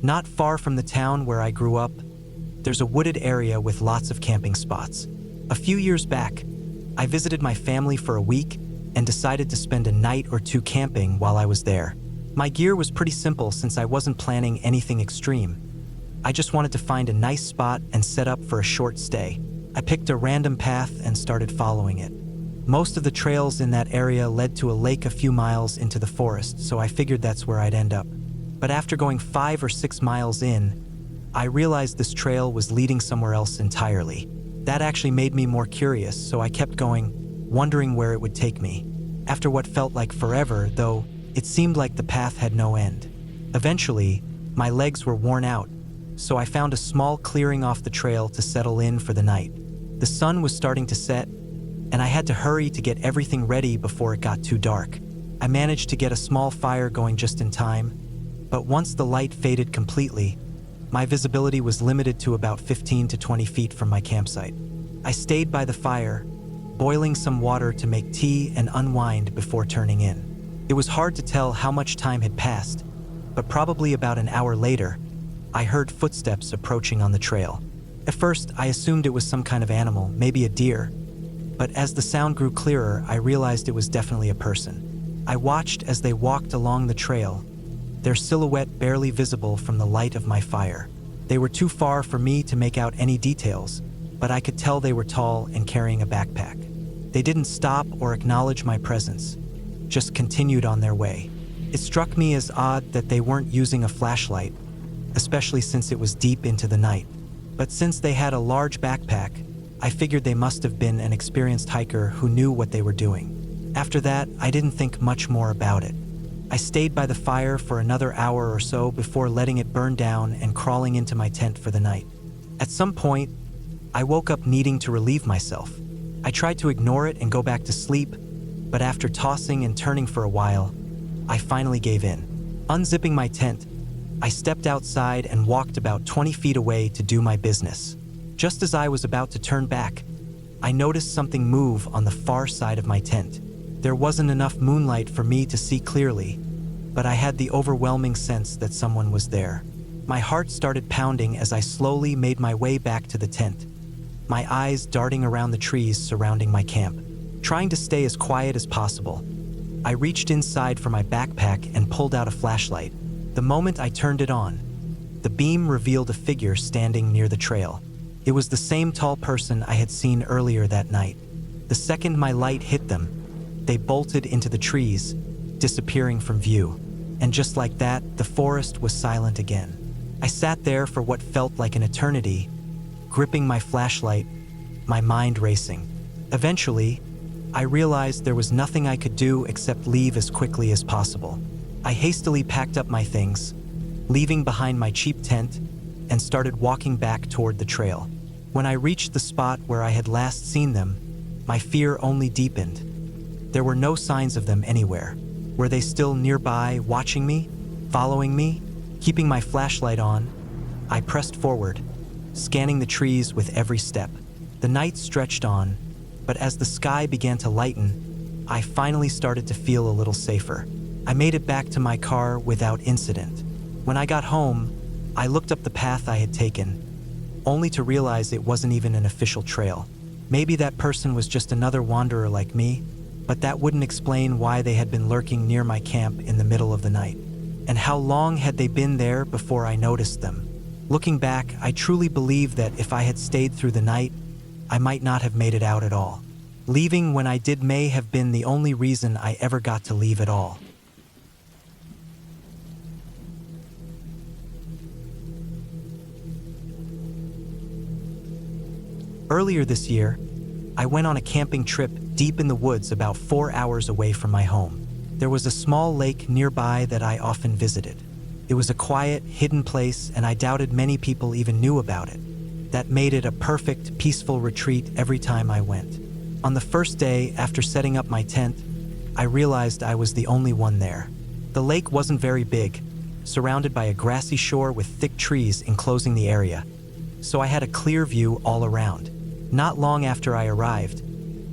Not far from the town where I grew up, there's a wooded area with lots of camping spots. A few years back, I visited my family for a week and decided to spend a night or two camping while I was there. My gear was pretty simple since I wasn't planning anything extreme. I just wanted to find a nice spot and set up for a short stay. I picked a random path and started following it. Most of the trails in that area led to a lake a few miles into the forest, so I figured that's where I'd end up. But after going 5 or 6 miles in, I realized this trail was leading somewhere else entirely. That actually made me more curious, so I kept going, wondering where it would take me. After what felt like forever, though, it seemed like the path had no end. Eventually, my legs were worn out, so I found a small clearing off the trail to settle in for the night. The sun was starting to set, and I had to hurry to get everything ready before it got too dark. I managed to get a small fire going just in time, but once the light faded completely, my visibility was limited to about 15 to 20 feet from my campsite. I stayed by the fire, boiling some water to make tea and unwind before turning in. It was hard to tell how much time had passed, but probably about an hour later, I heard footsteps approaching on the trail. At first, I assumed it was some kind of animal, maybe a deer, but as the sound grew clearer, I realized it was definitely a person. I watched as they walked along the trail, their silhouette barely visible from the light of my fire. They were too far for me to make out any details, but I could tell they were tall and carrying a backpack. They didn't stop or acknowledge my presence, just continued on their way. It struck me as odd that they weren't using a flashlight, especially since it was deep into the night. But since they had a large backpack, I figured they must have been an experienced hiker who knew what they were doing. After that, I didn't think much more about it. I stayed by the fire for another hour or so before letting it burn down and crawling into my tent for the night. At some point, I woke up needing to relieve myself. I tried to ignore it and go back to sleep, but after tossing and turning for a while, I finally gave in. Unzipping my tent, I stepped outside and walked about 20 feet away to do my business. Just as I was about to turn back, I noticed something move on the far side of my tent. There wasn't enough moonlight for me to see clearly, but I had the overwhelming sense that someone was there. My heart started pounding as I slowly made my way back to the tent, my eyes darting around the trees surrounding my camp. Trying to stay as quiet as possible, I reached inside for my backpack and pulled out a flashlight. The moment I turned it on, the beam revealed a figure standing near the trail. It was the same tall person I had seen earlier that night. The second my light hit them, they bolted into the trees, disappearing from view. And just like that, the forest was silent again. I sat there for what felt like an eternity, gripping my flashlight, my mind racing. Eventually, I realized there was nothing I could do except leave as quickly as possible. I hastily packed up my things, leaving behind my cheap tent, and started walking back toward the trail. When I reached the spot where I had last seen them, my fear only deepened. There were no signs of them anywhere. Were they still nearby, watching me, following me? Keeping my flashlight on, I pressed forward, scanning the trees with every step. The night stretched on, but as the sky began to lighten, I finally started to feel a little safer. I made it back to my car without incident. When I got home, I looked up the path I had taken, only to realize it wasn't even an official trail. Maybe that person was just another wanderer like me, but that wouldn't explain why they had been lurking near my camp in the middle of the night. And how long had they been there before I noticed them? Looking back, I truly believe that if I had stayed through the night, I might not have made it out at all. Leaving when I did may have been the only reason I ever got to leave at all. Earlier this year, I went on a camping trip deep in the woods about 4 hours away from my home. There was a small lake nearby that I often visited. It was a quiet, hidden place, and I doubted many people even knew about it. That made it a perfect, peaceful retreat every time I went. On the first day after setting up my tent, I realized I was the only one there. The lake wasn't very big, surrounded by a grassy shore with thick trees enclosing the area, so I had a clear view all around. Not long after I arrived,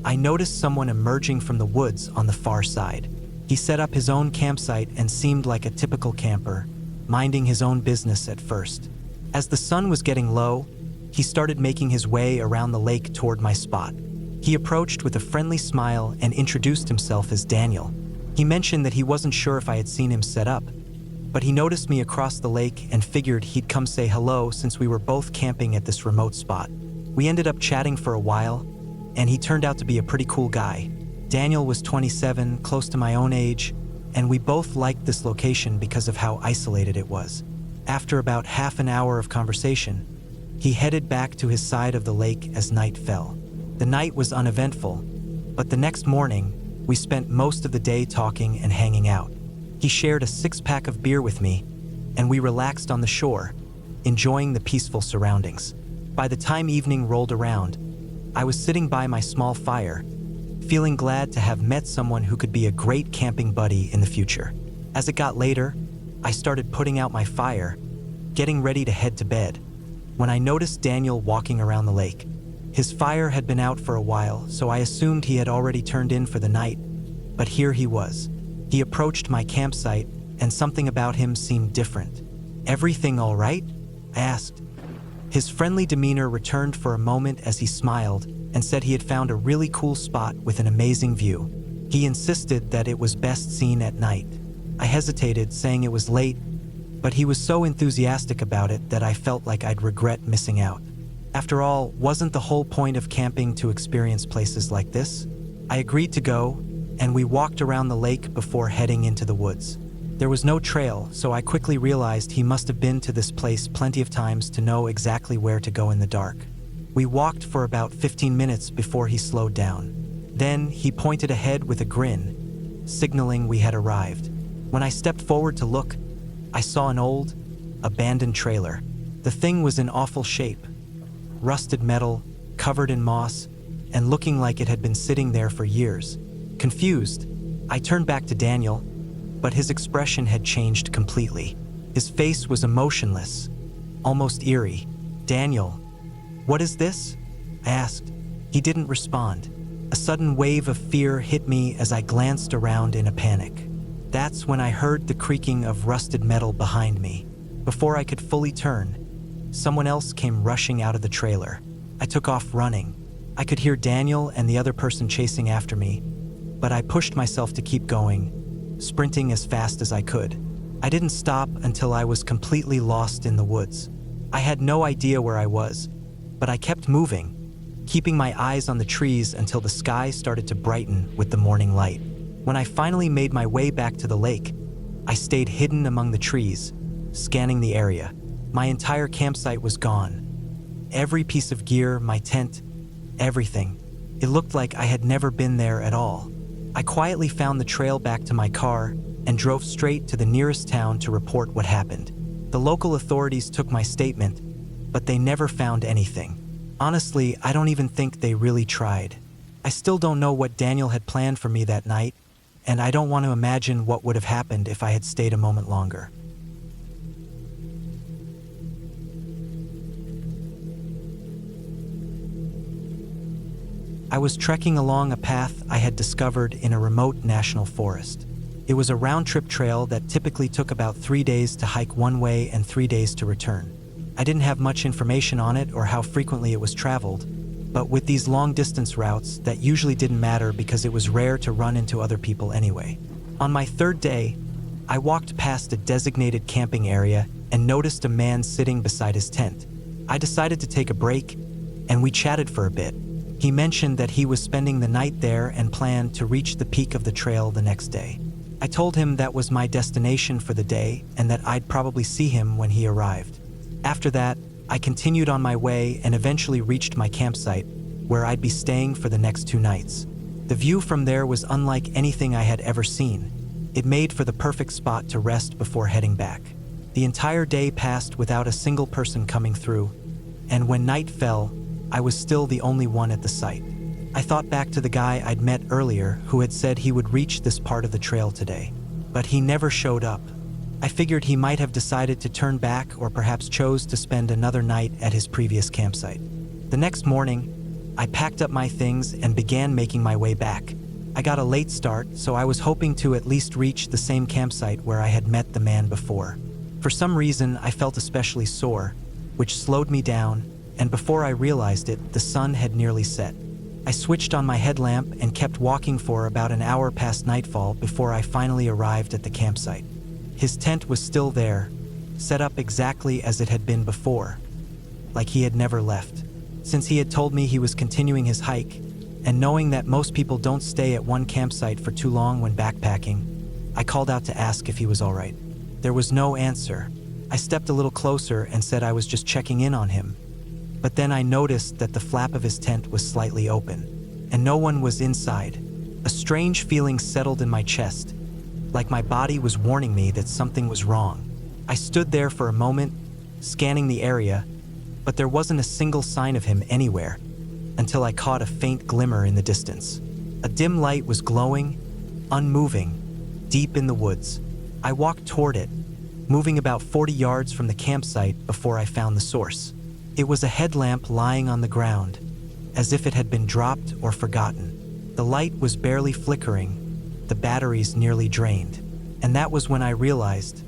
I noticed someone emerging from the woods on the far side. He set up his own campsite and seemed like a typical camper, minding his own business at first. As the sun was getting low, he started making his way around the lake toward my spot. He approached with a friendly smile and introduced himself as Daniel. He mentioned that he wasn't sure if I had seen him set up, but he noticed me across the lake and figured he'd come say hello since we were both camping at this remote spot. We ended up chatting for a while, and he turned out to be a pretty cool guy. Daniel was 27, close to my own age, and we both liked this location because of how isolated it was. After about half an hour of conversation, he headed back to his side of the lake as night fell. The night was uneventful, but the next morning, we spent most of the day talking and hanging out. He shared a 6-pack of beer with me, and we relaxed on the shore, enjoying the peaceful surroundings. By the time evening rolled around, I was sitting by my small fire, feeling glad to have met someone who could be a great camping buddy in the future. As it got later, I started putting out my fire, getting ready to head to bed, when I noticed Daniel walking around the lake. His fire had been out for a while, so I assumed he had already turned in for the night, but here he was. He approached my campsite, and something about him seemed different. "Everything all right?" I asked. His friendly demeanor returned for a moment as he smiled and said he had found a really cool spot with an amazing view. He insisted that it was best seen at night. I hesitated, saying it was late, but he was so enthusiastic about it that I felt like I'd regret missing out. After all, wasn't the whole point of camping to experience places like this? I agreed to go, and we walked around the lake before heading into the woods. There was no trail, so I quickly realized he must have been to this place plenty of times to know exactly where to go in the dark. We walked for about 15 minutes before he slowed down. Then he pointed ahead with a grin, signaling we had arrived. When I stepped forward to look, I saw an old, abandoned trailer. The thing was in awful shape. Rusted metal, covered in moss, and looking like it had been sitting there for years. Confused, I turned back to Daniel, but his expression had changed completely. His face was emotionless, almost eerie. "Daniel, what is this?" I asked. He didn't respond. A sudden wave of fear hit me as I glanced around in a panic. That's when I heard the creaking of rusted metal behind me. Before I could fully turn, someone else came rushing out of the trailer. I took off running. I could hear Daniel and the other person chasing after me, but I pushed myself to keep going, sprinting as fast as I could. I didn't stop until I was completely lost in the woods. I had no idea where I was, but I kept moving, keeping my eyes on the trees until the sky started to brighten with the morning light. When I finally made my way back to the lake, I stayed hidden among the trees, scanning the area. My entire campsite was gone. Every piece of gear, my tent, everything. It looked like I had never been there at all. I quietly found the trail back to my car and drove straight to the nearest town to report what happened. The local authorities took my statement, but they never found anything. Honestly, I don't even think they really tried. I still don't know what Daniel had planned for me that night, and I don't want to imagine what would have happened if I had stayed a moment longer. I was trekking along a path I had discovered in a remote national forest. It was a round-trip trail that typically took about 3 days to hike one way and 3 days to return. I didn't have much information on it or how frequently it was traveled, but with these long-distance routes, that usually didn't matter because it was rare to run into other people anyway. On my 3rd day, I walked past a designated camping area and noticed a man sitting beside his tent. I decided to take a break, and we chatted for a bit. He mentioned that he was spending the night there and planned to reach the peak of the trail the next day. I told him that was my destination for the day and that I'd probably see him when he arrived. After that, I continued on my way and eventually reached my campsite, where I'd be staying for the next 2 nights. The view from there was unlike anything I had ever seen. It made for the perfect spot to rest before heading back. The entire day passed without a single person coming through, and when night fell, I was still the only one at the site. I thought back to the guy I'd met earlier who had said he would reach this part of the trail today, but he never showed up. I figured he might have decided to turn back or perhaps chose to spend another night at his previous campsite. The next morning, I packed up my things and began making my way back. I got a late start, so I was hoping to at least reach the same campsite where I had met the man before. For some reason, I felt especially sore, which slowed me down, and before I realized it, the sun had nearly set. I switched on my headlamp and kept walking for about an hour past nightfall before I finally arrived at the campsite. His tent was still there, set up exactly as it had been before, like he had never left. Since he had told me he was continuing his hike, and knowing that most people don't stay at one campsite for too long when backpacking, I called out to ask if he was all right. There was no answer. I stepped a little closer and said I was just checking in on him. But then I noticed that the flap of his tent was slightly open, and no one was inside. A strange feeling settled in my chest, like my body was warning me that something was wrong. I stood there for a moment, scanning the area, but there wasn't a single sign of him anywhere, until I caught a faint glimmer in the distance. A dim light was glowing, unmoving, deep in the woods. I walked toward it, moving about 40 yards from the campsite before I found the source. It was a headlamp lying on the ground, as if it had been dropped or forgotten. The light was barely flickering, the batteries nearly drained. And that was when I realized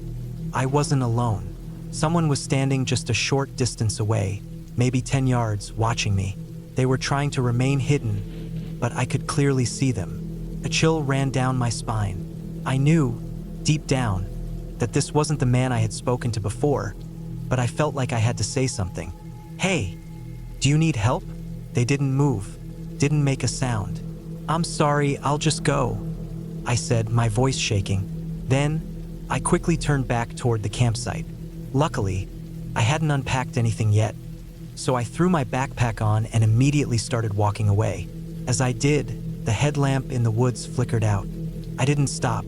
I wasn't alone. Someone was standing just a short distance away, maybe 10 yards, watching me. They were trying to remain hidden, but I could clearly see them. A chill ran down my spine. I knew, deep down, that this wasn't the man I had spoken to before, but I felt like I had to say something. "Hey, do you need help?" They didn't move, didn't make a sound. "I'm sorry, I'll just go," I said, my voice shaking. Then, I quickly turned back toward the campsite. Luckily, I hadn't unpacked anything yet, so I threw my backpack on and immediately started walking away. As I did, the headlamp in the woods flickered out. I didn't stop.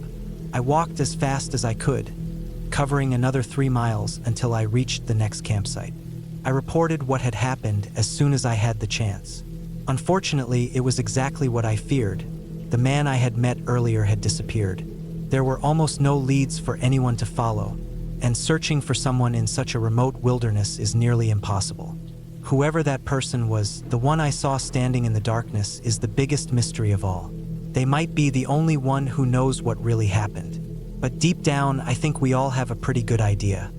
I walked as fast as I could, covering another 3 miles until I reached the next campsite. I reported what had happened as soon as I had the chance. Unfortunately, it was exactly what I feared. The man I had met earlier had disappeared. There were almost no leads for anyone to follow, and searching for someone in such a remote wilderness is nearly impossible. Whoever that person was, the one I saw standing in the darkness, is the biggest mystery of all. They might be the only one who knows what really happened. But deep down, I think we all have a pretty good idea.